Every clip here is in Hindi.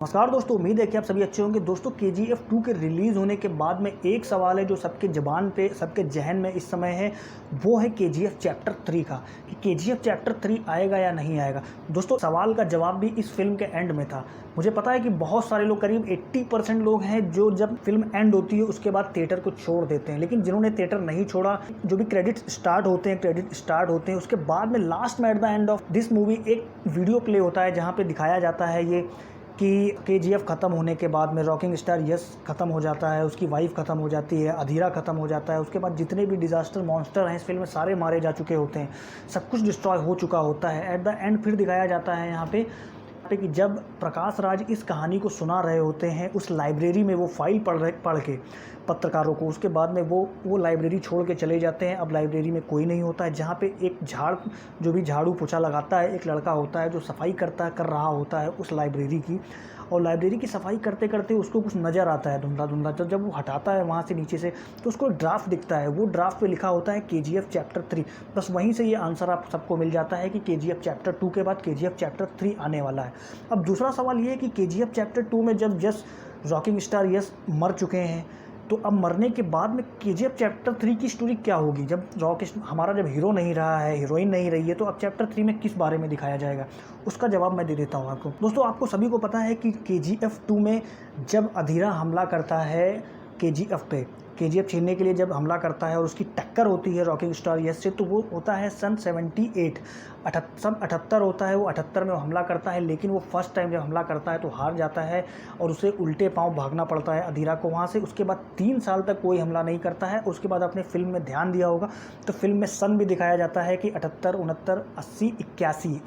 नमस्कार दोस्तों, उम्मीद है कि आप सभी अच्छे होंगे। दोस्तों KGF 2 के रिलीज़ होने के बाद में एक सवाल है जो सबके ज़बान पे, सबके जहन में इस समय है, वो है KGF चैप्टर 3 का कि KGF चैप्टर 3 आएगा या नहीं आएगा। दोस्तों सवाल का जवाब भी इस फिल्म के एंड में था। मुझे पता है कि बहुत सारे लोग, करीब 80% लोग हैं जो जब फिल्म एंड होती है उसके बाद थिएटर को छोड़ देते हैं, लेकिन जिन्होंने थिएटर नहीं छोड़ा, जो भी क्रेडिट स्टार्ट होते हैं उसके बाद में लास्ट में at the end of this movie एक वीडियो प्ले होता है जहाँ पे दिखाया जाता है ये कि KGF ख़त्म होने के बाद में रॉकिंग स्टार यस ख़त्म हो जाता है, उसकी वाइफ ख़त्म हो जाती है, अधीरा ख़त्म हो जाता है, उसके बाद जितने भी डिज़ास्टर मॉन्स्टर हैं इस फिल्म में सारे मारे जा चुके होते हैं, सब कुछ डिस्ट्रॉय हो चुका होता है। एट द एंड फिर दिखाया जाता है यहाँ पे कि जब प्रकाश राज इस कहानी को सुना रहे होते हैं उस लाइब्रेरी में, वो फाइल पढ़ के पत्रकारों को, उसके बाद में वो लाइब्रेरी छोड़ के चले जाते हैं। अब लाइब्रेरी में कोई नहीं होता है, जहाँ पे एक जो भी झाड़ू पोछा लगाता है, एक लड़का होता है जो सफाई कर रहा होता है उस लाइब्रेरी की, और लाइब्रेरी की सफाई करते करते उसको कुछ नज़र आता है धुंधला धुंधला। तो जब वो हटाता है वहाँ से नीचे से तो उसको ड्राफ्ट दिखता है, वो ड्राफ्ट पे लिखा होता है KGF चैप्टर 3। बस वहीं से ये आंसर आप सबको मिल जाता है कि KGF चैप्टर 2 के बाद KGF चैप्टर 3 आने वाला है। अब दूसरा सवाल ये है कि KGF चैप्टर 2 में जब यस रॉकिंग स्टार यस मर चुके हैं, तो अब मरने के बाद में KGF चैप्टर 3 की स्टोरी क्या होगी? जब हमारा जब हीरो नहीं रहा है, हीरोइन नहीं रही है, तो अब चैप्टर 3 में किस बारे में दिखाया जाएगा? उसका जवाब मैं दे देता हूँ आपको। दोस्तों आपको सभी को पता है कि KGF 2 में जब अधीरा हमला करता है KGF पे, KGF छीनने के लिए जब हमला करता है और उसकी टक्कर होती है रॉकिंग स्टार यस से, तो वो होता है सन 78 होता है। वो 78 में वो हमला करता है, लेकिन वो फर्स्ट टाइम जब हमला करता है तो हार जाता है और उसे उल्टे पांव भागना पड़ता है अधीरा को वहाँ से। उसके बाद 3 साल तक कोई हमला नहीं करता है। उसके बाद आपने फिल्म में ध्यान दिया होगा तो फिल्म में सन भी दिखाया जाता है कि 78, 69, 80,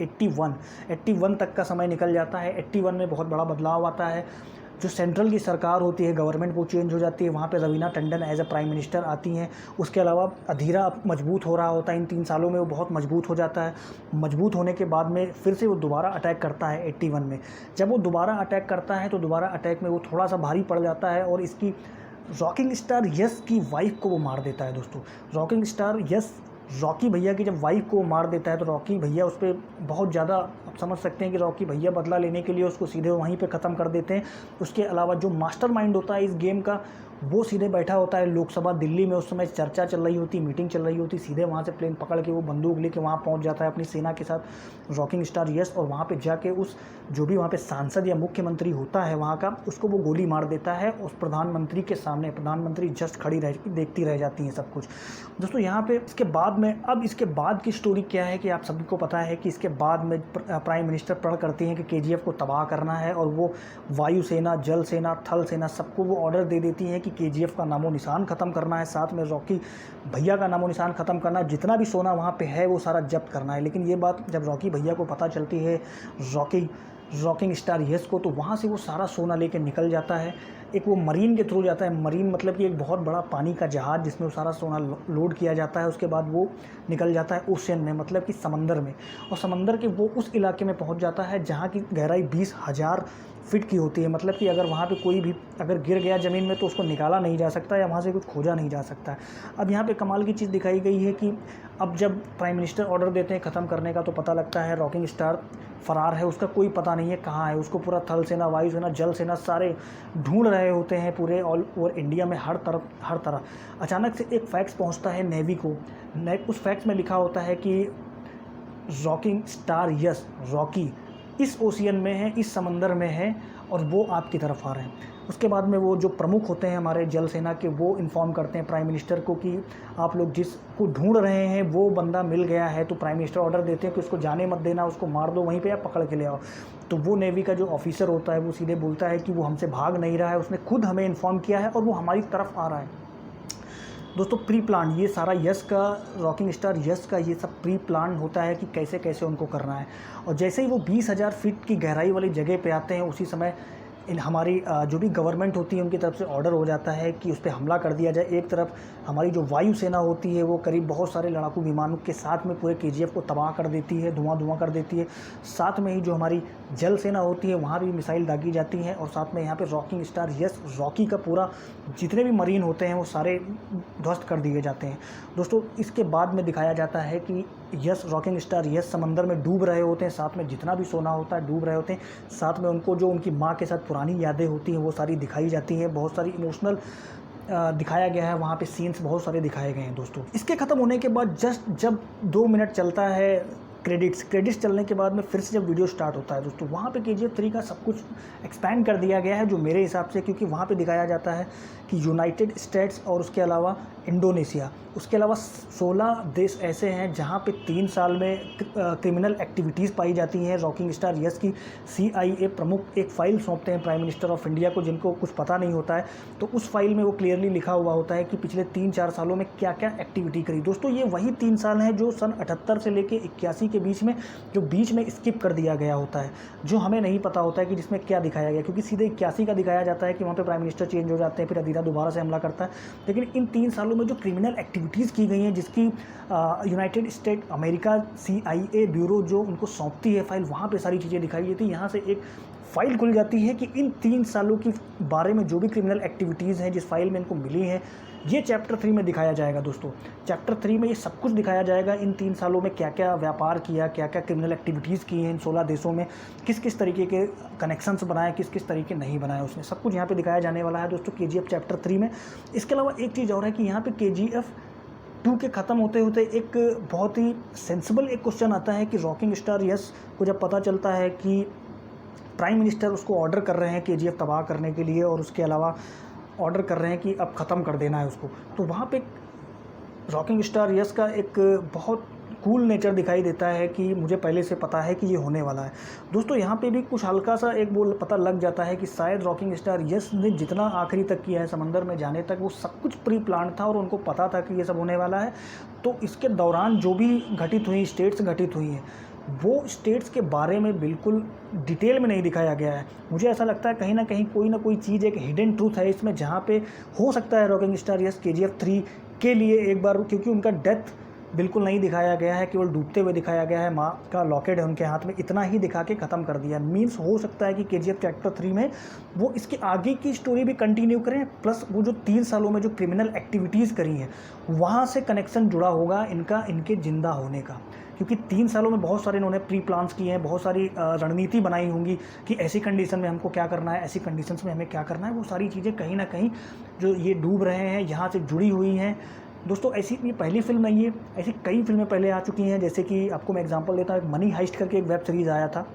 81, 81 तक का समय निकल जाता है। 81 में बहुत बड़ा बदलाव आता है, जो सेंट्रल की सरकार होती है, गवर्नमेंट वो चेंज हो जाती है, वहाँ पे Raveena Tandon as a prime minister आती हैं। उसके अलावा अधीरा मजबूत हो रहा होता है, इन 3 सालों में वो बहुत मजबूत हो जाता है। मजबूत होने के बाद में फिर से वो दोबारा अटैक करता है 81 में। जब वो दोबारा अटैक करता है तो दोबारा अटैक में वो थोड़ा सा भारी पड़ जाता है और इसकी रॉकिंग स्टार यस की वाइफ को वो मार देता है। दोस्तों रॉकिंग स्टार यस रॉकी भैया की जब वाइफ को मार देता है तो रॉकी भैया उस पर बहुत ज़्यादा, आप समझ सकते हैं कि रॉकी भैया बदला लेने के लिए उसको सीधे वहीं पे ख़त्म कर देते हैं। उसके अलावा जो मास्टरमाइंड होता है इस गेम का, वो सीधे बैठा होता है लोकसभा दिल्ली में। उस समय चर्चा चल रही होती, मीटिंग चल रही होती, सीधे वहाँ से प्लेन पकड़ के वो बंदूक लेके वहाँ पहुँच जाता है अपनी सेना के साथ रॉकिंग स्टार यस, और वहाँ पे जाके उस जो भी वहाँ पे सांसद या मुख्यमंत्री होता है वहाँ का, उसको वो गोली मार देता है उस प्रधानमंत्री के सामने। प्रधानमंत्री जस्ट खड़ी देखती रह जाती हैं सब कुछ। दोस्तों यहाँ पे इसके बाद में, अब इसके बाद की स्टोरी क्या है कि आप सभी को पता है कि इसके बाद में प्राइम मिनिस्टर प्रण करती हैं कि KGF को तबाह करना है, और वो वायुसेना, जल सेना, थल सेना सबको वो ऑर्डर दे देती हैं कि KGF का नामो निशान ख़त्म करना है, साथ में रॉकी भैया का नामो निशान ख़त्म करना है, जितना भी सोना वहाँ पे है वो सारा जब्त करना है। लेकिन ये बात जब रॉकी भैया को पता चलती है, रॉकिंग स्टार यस को, तो वहाँ से वो सारा सोना लेके निकल जाता है। एक वो मरीन के थ्रू जाता है, मरीन मतलब कि एक बहुत बड़ा पानी का जहाज़ जिसमें वो सारा सोना लोड किया जाता है। उसके बाद वो निकल जाता है ओशन में, मतलब कि समंदर में, और समंदर के वो उस इलाके में पहुंच जाता है जहां की गहराई 20,000 फीट की होती है। मतलब कि अगर वहाँ पे कोई भी अगर गिर गया ज़मीन में तो उसको निकाला नहीं जा सकता या वहाँ से कुछ खोजा नहीं जा सकता। अब यहाँ पे कमाल की चीज़ दिखाई गई है कि अब जब प्राइम मिनिस्टर ऑर्डर देते हैं ख़त्म करने का, तो पता लगता है रॉकिंग स्टार फ़रार है, उसका कोई पता नहीं है कहाँ है। उसको पूरा थल सेना, वायु सेना, जल सेना सारे ढूंढ रहे होते हैं पूरे ऑल ओवर इंडिया में, हर तरह। अचानक से एक फैक्स पहुँचता है नेवी को। उस फैक्स में लिखा होता है कि रॉकिंग स्टार यस, रॉकी इस ओशियन में है, इस समंदर में है, और वो आपकी तरफ आ रहे हैं। उसके बाद में वो जो प्रमुख होते हैं हमारे जल सेना के, वो इन्फॉर्म करते हैं प्राइम मिनिस्टर को कि आप लोग जिसको ढूंढ रहे हैं वो बंदा मिल गया है। तो प्राइम मिनिस्टर ऑर्डर देते हैं कि उसको जाने मत देना, उसको मार दो वहीं पे या पकड़ के ले आओ। तो वो नेवी का जो ऑफिसर होता है वो सीधे बोलता है कि वो हमसे भाग नहीं रहा है, उसने खुद हमें इन्फॉर्म किया है और वो हमारी तरफ आ रहा है। दोस्तों प्री प्लान, ये सारा यस का, रॉकिंग स्टार यस का ये सब प्री प्लान होता है कि कैसे कैसे उनको करना है। और जैसे ही वो 20,000 फीट की गहराई वाली जगह पे आते हैं, उसी समय हमारी जो भी गवर्नमेंट होती है उनकी तरफ से ऑर्डर हो जाता है कि उस पर हमला कर दिया जाए। एक तरफ हमारी जो वायु सेना होती है वो करीब बहुत सारे लड़ाकू विमानों के साथ में पूरे KGF को तबाह कर देती है, धुआं कर देती है। साथ में ही जो हमारी जल सेना होती है वहाँ भी मिसाइल दागी जाती हैं, और साथ में यहाँ पे रॉकिंग स्टार यस, रॉकी का पूरा जितने भी मरीन होते हैं वो सारे ध्वस्त कर दिए जाते हैं। दोस्तों इसके बाद में दिखाया जाता है कि यस, रॉकिंग स्टार यस समंदर में डूब रहे होते हैं, साथ में जितना भी सोना होता है डूब रहे होते हैं, साथ में उनको जो उनकी माँ के साथ पुरानी यादें होती हैं वो सारी दिखाई जाती हैं। बहुत सारी इमोशनल दिखाया गया है, वहाँ पे सीन्स बहुत सारे दिखाए गए हैं दोस्तों। इसके ख़त्म होने के बाद जस्ट जब 2 मिनट चलता है क्रेडिट्स चलने के बाद में फिर से जब वीडियो स्टार्ट होता है दोस्तों, वहाँ पे KGF 3 का सब कुछ एक्सपैंड कर दिया गया है जो मेरे हिसाब से, क्योंकि वहाँ पे दिखाया जाता है कि यूनाइटेड स्टेट्स और उसके अलावा इंडोनेशिया, उसके अलावा 16 देश ऐसे हैं जहाँ पे 3 साल में क्रिमिनल एक्टिविटीज़ पाई जाती हैं। रॉकिंग स्टार यस की CIA प्रमुख एक फ़ाइल सौंपते हैं प्राइम मिनिस्टर ऑफ इंडिया को, जिनको कुछ पता नहीं होता है, तो उस फाइल में वो क्लियरली लिखा हुआ होता है कि पिछले 3-4 सालों में क्या क्या एक्टिविटी करी। दोस्तों ये वही 3 साल हैं जो सन 78 से लेके 81 के बीच में, जो बीच में स्किप कर दिया गया होता है, जो हमें नहीं पता होता है कि जिसमें क्या दिखाया गया, क्योंकि सीधे 81 का दिखाया जाता है कि वहाँ पे प्राइम मिनिस्टर चेंज हो जाते हैं, फिर अदीरा दोबारा से हमला करता है। लेकिन इन 3 सालों में जो क्रिमिनल एक्टिविटीज़ की गई हैं, जिसकी United state America CIA bureau जो उनको सौंपती है फाइल, वहाँ पे सारी चीज़ें दिखाई जाती है। यहाँ से एक फ़ाइल खुल जाती है कि इन 3 सालों की बारे में जो भी क्रिमिनल एक्टिविटीज़ हैं जिस फाइल में इनको मिली हैं, ये चैप्टर 3 में दिखाया जाएगा दोस्तों। चैप्टर 3 में ये सब कुछ दिखाया जाएगा, इन 3 सालों में क्या क्या व्यापार किया, क्या क्या क्रिमिनल एक्टिविटीज़ की हैं इन 16 देशों में, किस किस तरीके के कनेक्शंस बनाए, किस किस तरीके नहीं बनाए, उसने सब कुछ यहाँ पे दिखाया जाने वाला है दोस्तों KGF चैप्टर 3 में। इसके अलावा एक चीज़ और है कि यहाँ पे KGF 2 के ख़त्म होते होते एक बहुत ही सेंसिबल एक क्वेश्चन आता है कि रॉकिंग स्टार यस को जब पता चलता है कि प्राइम मिनिस्टर उसको ऑर्डर कर रहे हैं KGF तबाह करने के लिए, और उसके अलावा ऑर्डर कर रहे हैं कि अब ख़त्म कर देना है उसको, तो वहाँ पे रॉकिंग स्टार यस का एक बहुत कूल नेचर दिखाई देता है कि मुझे पहले से पता है कि ये होने वाला है। दोस्तों यहाँ पे भी कुछ हल्का सा एक बोल पता लग जाता है कि शायद रॉकिंग स्टार यस ने जितना आखिरी तक किया है समंदर में जाने तक, वो सब कुछ प्री प्लान था और उनको पता था कि ये सब होने वाला है। तो इसके दौरान जो भी घटित हुई स्टेट्स घटित हुई हैं, वो स्टेट्स के बारे में बिल्कुल डिटेल में नहीं दिखाया गया है। मुझे ऐसा लगता है कहीं ना कहीं कोई ना कोई चीज़, एक हिडन ट्रूथ है इसमें, जहाँ पे हो सकता है रॉकिंग स्टार यस KGF 3 के लिए एक बार, क्योंकि उनका डेथ बिल्कुल नहीं दिखाया गया है, केवल डूबते हुए दिखाया गया है, माँ का लॉकेट है उनके हाथ में, इतना ही दिखा के ख़त्म कर दिया। मीन्स हो सकता है कि KGF चैप्टर 3 में वो इसके आगे की स्टोरी भी कंटिन्यू करें, प्लस वो जो 3 सालों में जो क्रिमिनल एक्टिविटीज़ करी हैं वहाँ से कनेक्शन जुड़ा होगा इनके ज़िंदा होने का, क्योंकि 3 सालों में बहुत सारे इन्होंने प्री प्लान्स किए हैं, बहुत सारी रणनीति बनाई होंगी कि ऐसी कंडीशन में हमको क्या करना है, ऐसी कंडीशंस में हमें क्या करना है। वो सारी चीज़ें कहीं ना कहीं जो ये डूब रहे हैं यहाँ से जुड़ी हुई हैं दोस्तों। ऐसी ये पहली फिल्म नहीं है, ऐसी कई फिल्में पहले आ चुकी हैं, जैसे कि आपको मैं एग्जांपल देता हूँ, एक मनी हाइस्ट करके एक वेब सीरीज़ आया था,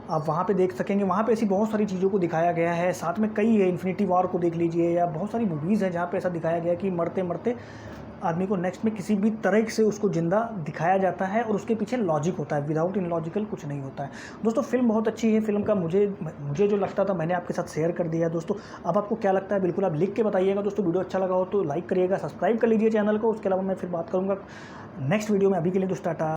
आप वहाँ पे देख सकेंगे। वहाँ पे ऐसी बहुत सारी चीज़ों को दिखाया गया है, साथ में कई है, इन्फिनिटी वॉर को देख लीजिए, या बहुत सारी मूवीज़ हैं जहाँ पे ऐसा दिखाया गया है कि मरते मरते आदमी को नेक्स्ट में किसी भी तरह से उसको ज़िंदा दिखाया जाता है और उसके पीछे लॉजिक होता है, विदाउट इनलॉजिकल कुछ नहीं होता है। दोस्तों फिल्म बहुत अच्छी है, फिल्म का मुझे जो लगता था मैंने आपके साथ शेयर कर दिया दोस्तों। अब आपको क्या लगता है बिल्कुल आप लिख के बताइएगा दोस्तों। वीडियो अच्छा लगा हो तो लाइक करिएगा, सब्सक्राइब कर लीजिए चैनल को। उसके अलावा मैं फिर बात करूँगा नेक्स्ट वीडियो में। अभी के लिए दोस्तों टाटा।